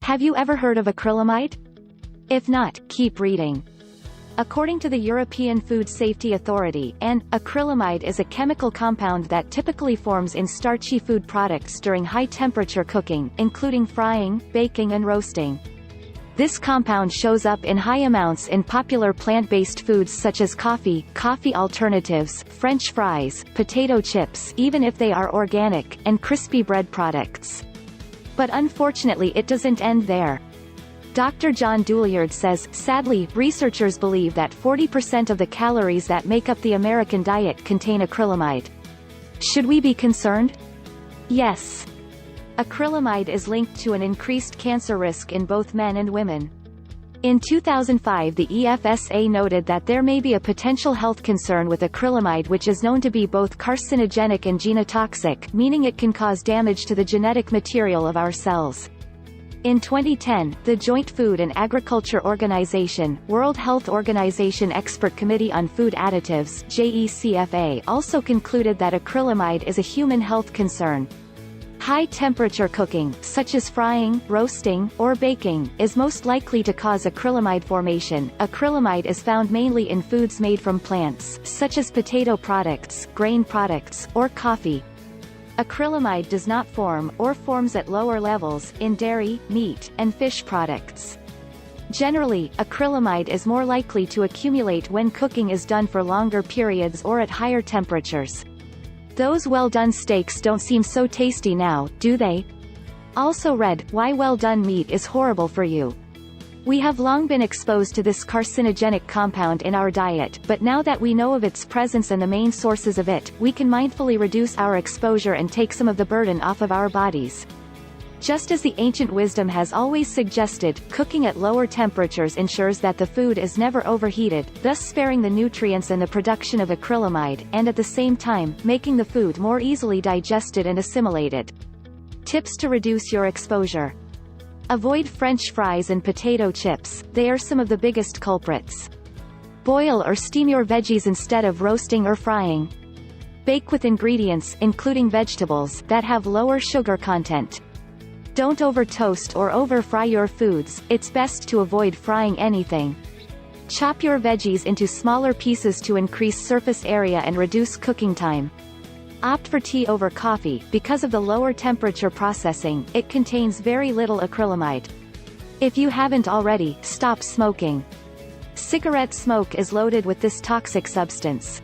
Have you ever heard of acrylamide? If not, keep reading. According to the European Food Safety Authority, acrylamide is a chemical compound that typically forms in starchy food products during high-temperature cooking, including frying, baking and roasting. This compound shows up in high amounts in popular plant-based foods such as coffee, coffee alternatives, French fries, potato chips even if they are organic, and crispy bread products. But unfortunately it doesn't end there. Dr. John Douillard says, sadly, researchers believe that 40% of the calories that make up the American diet contain acrylamide. Should we be concerned? Yes. Acrylamide is linked to an increased cancer risk in both men and women. In 2005 the EFSA noted that there may be a potential health concern with acrylamide, which is known to be both carcinogenic and genotoxic, meaning it can cause damage to the genetic material of our cells. In 2010, the Joint Food and Agriculture Organization, World Health Organization Expert Committee on Food Additives (JECFA) also concluded that acrylamide is a human health concern. High-temperature cooking, such as frying, roasting, or baking, is most likely to cause acrylamide formation. Acrylamide is found mainly in foods made from plants, such as potato products, grain products, or coffee. Acrylamide does not form, or forms at lower levels, in dairy, meat, and fish products. Generally, acrylamide is more likely to accumulate when cooking is done for longer periods or at higher temperatures. Those well-done steaks don't seem so tasty now, do they? Also read, Why well-done meat is horrible for you. We have long been exposed to this carcinogenic compound in our diet, but now that we know of its presence and the main sources of it, we can mindfully reduce our exposure and take some of the burden off of our bodies. Just as the ancient wisdom has always suggested, cooking at lower temperatures ensures that the food is never overheated, thus sparing the nutrients and the production of acrylamide, and at the same time, making the food more easily digested and assimilated. Tips to reduce your exposure. Avoid French fries and potato chips, they are some of the biggest culprits. Boil or steam your veggies instead of roasting or frying. Bake with ingredients, including vegetables, that have lower sugar content. Don't over-toast or over-fry your foods, it's best to avoid frying anything. Chop your veggies into smaller pieces to increase surface area and reduce cooking time. Opt for tea over coffee, because of the lower temperature processing, it contains very little acrylamide. If you haven't already, stop smoking. Cigarette smoke is loaded with this toxic substance.